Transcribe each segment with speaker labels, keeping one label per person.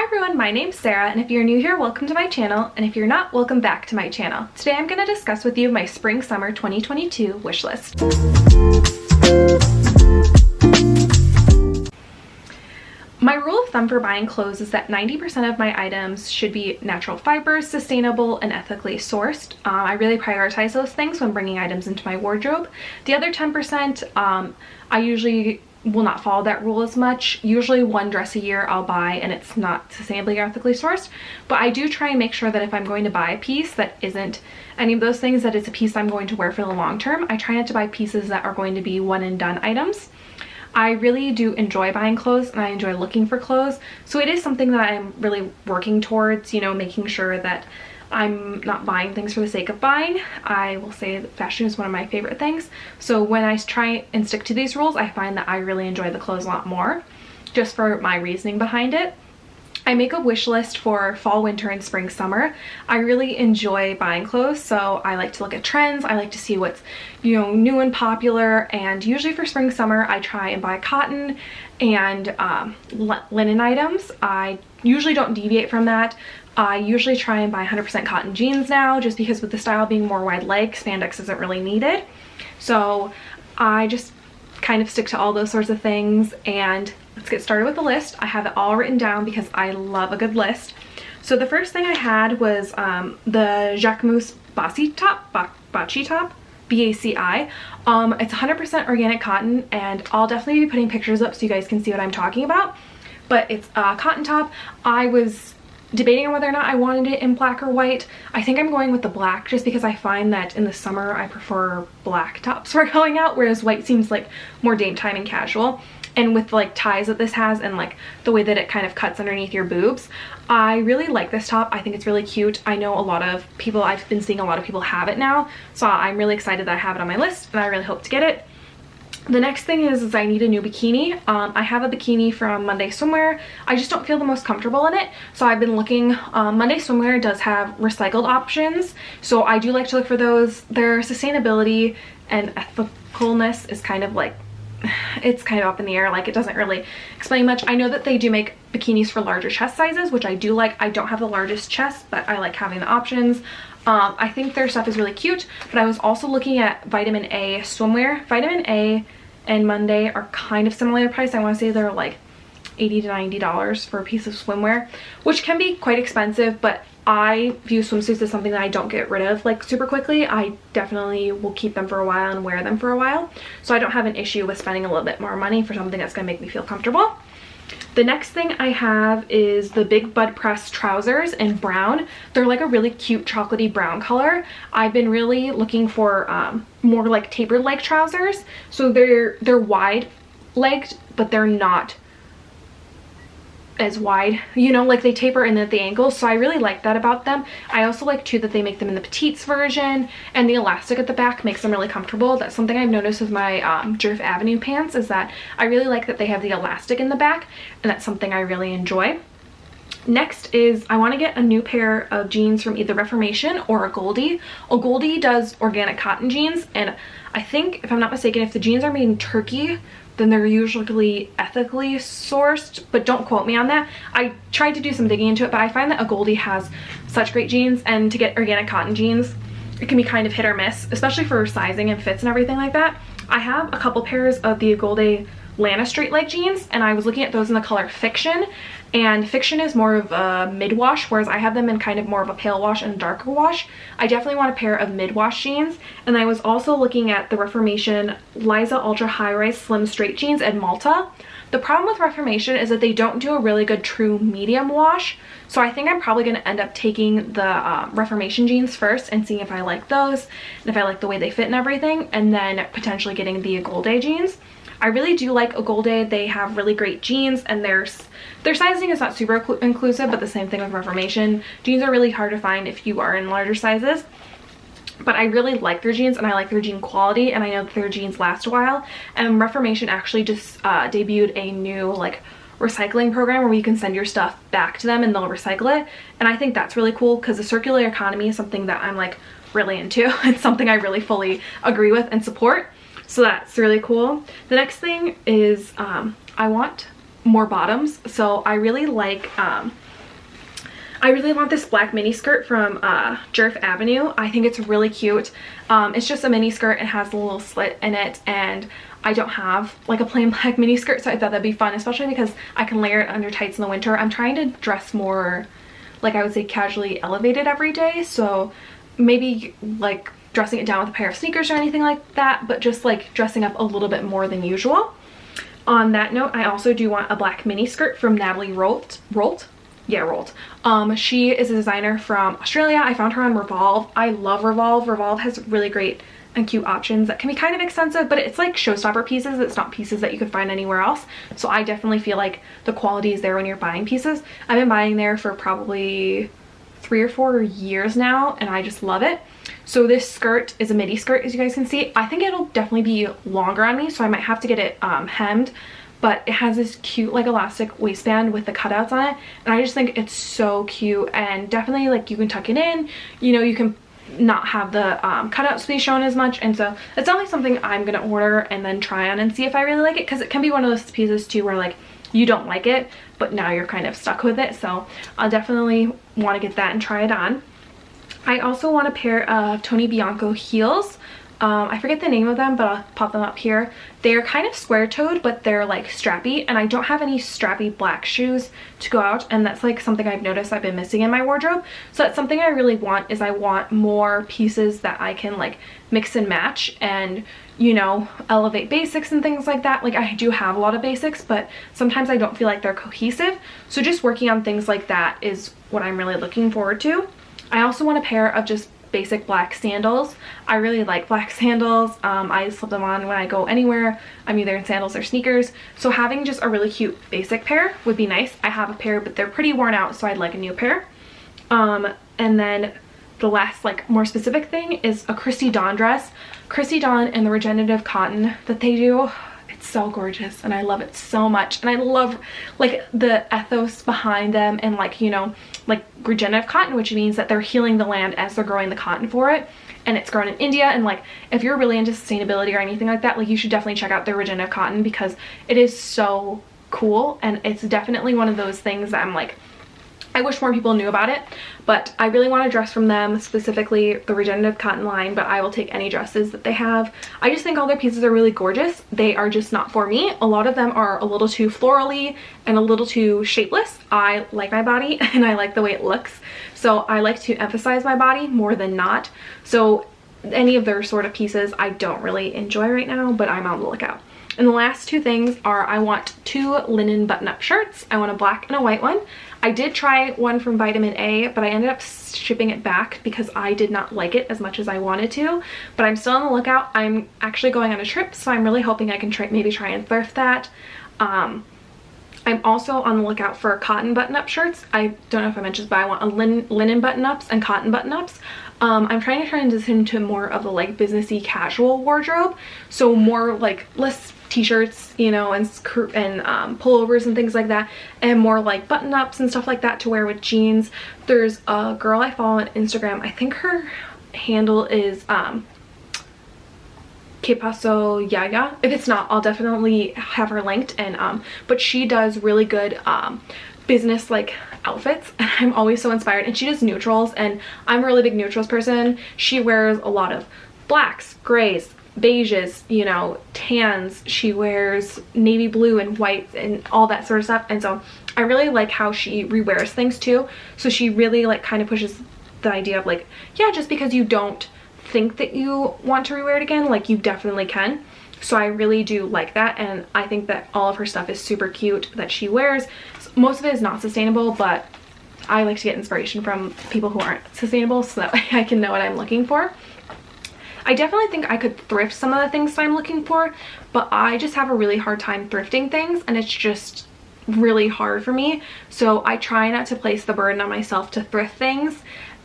Speaker 1: everyone, my name's Sarah, and if you're new here, welcome to my channel, and if you're not, welcome back to my channel. Today I'm going to discuss with you my Spring Summer 2022 wish list. My rule of thumb for buying clothes is that 90% of my items should be natural fibers, sustainable, and ethically sourced. I really prioritize those things when bringing items into my wardrobe. The other 10%, I usually will not follow that rule as much. Usually one dress a year I'll buy and it's not sustainably or ethically sourced, but I do try and make sure that if I'm going to buy a piece that isn't any of those things, that it's a piece I'm going to wear for the long term. I try not to buy pieces that are going to be one and done items. I really do enjoy buying clothes and I enjoy looking for clothes, so it is something that I'm really working towards, you know, making sure that I'm not buying things for the sake of buying. I will say that fashion is one of my favorite things, so when I try and stick to these rules, I find that I really enjoy the clothes a lot more, just for my reasoning behind it. I make a wish list for fall, winter, and spring, summer. I really enjoy buying clothes, so I like to look at trends. I like to see what's, you know, new and popular, and usually for spring, summer, I try and buy cotton and linen items. I usually don't deviate from that. I usually try and buy 100% cotton jeans now, just because with the style being more wide leg, spandex isn't really needed. So I just kind of stick to all those sorts of things, and let's get started with the list. I have it all written down because I love a good list. So the first thing I had was the Jacquemus Baci top, Baci top, B-A-C-I. It's 100% organic cotton, and I'll definitely be putting pictures up so you guys can see what I'm talking about. But it's a cotton top. I was debating on whether or not I wanted it in black or white. I think I'm going with the black just because I find that in the summer I prefer black tops for going out, whereas white seems like more daytime and casual. And with like ties that this has and like the way that it kind of cuts underneath your boobs, I really like this top. I think it's really cute. I know a lot of people, I've been seeing a lot of people have it now, so I'm really excited that I have it on my list and I really hope to get it. The next thing is I need a new bikini. I have a bikini from Monday Swimwear. I just don't feel the most comfortable in it, so I've been looking. Monday Swimwear does have recycled options, so I do like to look for those. Their sustainability and ethicalness is kind of like, it's kind of up in the air. Like, it doesn't really explain much. I know that they do make bikinis for larger chest sizes, which I do like. I don't have the largest chest, but I like having the options. I think their stuff is really cute, but I was also looking at Vitamin A swimwear. Vitamin A and Monday are kind of similar price. I want to say they're like $80 to $90 for a piece of swimwear, which can be quite expensive, but I view swimsuits as something that I don't get rid of like super quickly. I definitely will keep them for a while and wear them for a while, so I don't have an issue with spending a little bit more money for something that's going to make me feel comfortable. The next thing I have is the Big Bud Press trousers in brown. They're like a really cute chocolatey brown color. I've been really looking for more like tapered leg trousers. So they're wide legged, but they're not as wide, you know, like they taper in at the ankles, so I really like that about them. I also like too that they make them in the petites version, and the elastic at the back makes them really comfortable. That's something I've noticed with my Jerf Avenue pants, is that I really like that they have the elastic in the back, and that's something I really enjoy. Next is I want to get a new pair of jeans from either Reformation or a Goldie. A Goldie does organic cotton jeans, and I think, if I'm not mistaken, if the jeans are made in Turkey, then they're usually ethically sourced, but don't quote me on that. I tried to do some digging into it, but I find that a Goldie has such great jeans, and to get organic cotton jeans, it can be kind of hit or miss, especially for sizing and fits and everything like that. I have a couple pairs of the Goldie Lana straight leg jeans, and I was looking at those in the color Fiction, and Fiction is more of a mid-wash, whereas I have them in kind of more of a pale wash and darker wash. I definitely want a pair of mid-wash jeans, and I was also looking at the Reformation Liza Ultra High Rise Slim Straight Jeans in Malta. The problem with Reformation is that they don't do a really good true medium wash, so I think I'm probably going to end up taking the Reformation jeans first and seeing if I like those, and if I like the way they fit and everything, and then potentially getting the Agolde jeans. I really do like Agolde. They have really great jeans, and their sizing is not super inclusive, but the same thing with Reformation. Jeans are really hard to find if you are in larger sizes, but I really like their jeans, and I like their jean quality, and I know that their jeans last a while. And Reformation actually just debuted a new like recycling program where you can send your stuff back to them and they'll recycle it, and I think that's really cool because the circular economy is something that I'm like really into. It's something I really fully agree with and support. So that's really cool. The next thing is I want more bottoms. So I really like, I really want this black mini skirt from Jerf Avenue. I think it's really cute. It's just a mini skirt. It has a little slit in it, and I don't have like a plain black mini skirt, so I thought that'd be fun, especially because I can layer it under tights in the winter. I'm trying to dress more, like I would say, casually elevated every day, so maybe like dressing it down with a pair of sneakers or anything like that, but just like dressing up a little bit more than usual. On that note, I also do want a black mini skirt from Natalie Rolt. Yeah, Rolt. She is a designer from Australia. I found her on Revolve. I love Revolve. Revolve has really great and cute options that can be kind of expensive, but it's like showstopper pieces. It's not pieces that you could find anywhere else. So I definitely feel like the quality is there when you're buying pieces. I've been buying there for probably 3 or 4 years now, and I just love it. So this skirt is a midi skirt, as you guys can see. I think it'll definitely be longer on me, so I might have to get it hemmed, but it has this cute like elastic waistband with the cutouts on it, and I just think it's so cute, and definitely like you can tuck it in, you know, you can not have the cutouts be shown as much, and so it's definitely something I'm gonna order and then try on and see if I really like it, because it can be one of those pieces too where like you don't like it but now you're kind of stuck with it. So I'll definitely want to get that and try it on. I also want a pair of Tony Bianco heels. I forget the name of them, but I'll pop them up here. They're kind of square-toed, but they're like strappy, and I don't have any strappy black shoes to go out, and that's like something I've noticed I've been missing in my wardrobe. So that's something I really want, is I want more pieces that I can like mix and match and, you know, elevate basics and things like that. Like I do have a lot of basics, but sometimes I don't feel like they're cohesive. So just working on things like that is what I'm really looking forward to. I also want a pair of just basic black sandals. I really like black sandals. I slip them on when I go anywhere. I'm either in sandals or sneakers. So having just a really cute basic pair would be nice. I have a pair, but they're pretty worn out, so I'd like a new pair. And then the last like more specific thing is a Christy Dawn dress. Christy Dawn and the regenerative cotton that they do, it's so gorgeous and I love it so much. And I love like the ethos behind them, and like, you know, like regenerative cotton, which means that they're healing the land as they're growing the cotton for it, and it's grown in India. And like if you're really into sustainability or anything like that, like you should definitely check out their regenerative cotton, because it is so cool, and it's definitely one of those things that I'm like, I wish more people knew about it. But I really want a dress from them, specifically the regenerative cotton line, but I will take any dresses that they have. I just think all their pieces are really gorgeous. They are just not for me. A lot of them are a little too florally and a little too shapeless. I like my body and I like the way it looks, so I like to emphasize my body more than not. So any of their sort of pieces I don't really enjoy right now, but I'm on the lookout. And the last two things are, I want 2 linen button-up shirts. I want a black and a white one. I did try one from Vitamin A, but I ended up shipping it back because I did not like it as much as I wanted to. But I'm still on the lookout. I'm actually going on a trip, so I'm really hoping I can maybe try and thrift that. I'm also on the lookout for cotton button-up shirts. I don't know if I mentioned, but I want a linen button-ups and cotton button-ups. I'm trying to transition to more of a like businessy casual wardrobe, so more like less t-shirts, you know, and pullovers and things like that, and more like button-ups and stuff like that to wear with jeans. There's a girl I follow on Instagram. I think her handle is Que Paso Yaya. If it's not, I'll definitely have her linked. And but she does really good business like outfits, and I'm always so inspired. And she does neutrals, and I'm a really big neutrals person. She wears a lot of blacks, grays, beiges, you know, tans. She wears navy blue and white and all that sort of stuff, and so I really like how she rewears things too. So she really like kind of pushes the idea of like, yeah, just because you don't think that you want to rewear it again, like you definitely can. So I really do like that, and I think that all of her stuff is super cute that she wears. Most of it is not sustainable, but I like to get inspiration from people who aren't sustainable so that way I can know what I'm looking for. I definitely think I could thrift some of the things that I'm looking for, but I just have a really hard time thrifting things, and it's just really hard for me. So I try not to place the burden on myself to thrift things.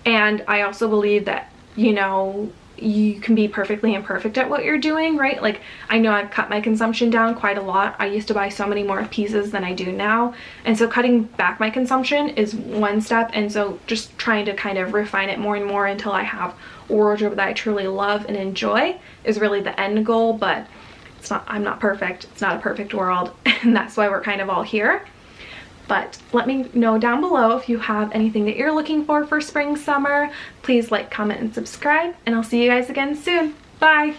Speaker 1: And I also believe that, you know, you can be perfectly imperfect at what you're doing, right? Like I know I've cut my consumption down quite a lot. I used to buy so many more pieces than I do now, and so cutting back my consumption is one step, and so just trying to kind of refine it more and more until I have a wardrobe that I truly love and enjoy is really the end goal. But I'm not perfect. It's not a perfect world, and that's why we're kind of all here. But let me know down below if you have anything that you're looking for spring, summer. Please like, comment, and subscribe, and I'll see you guys again soon. Bye!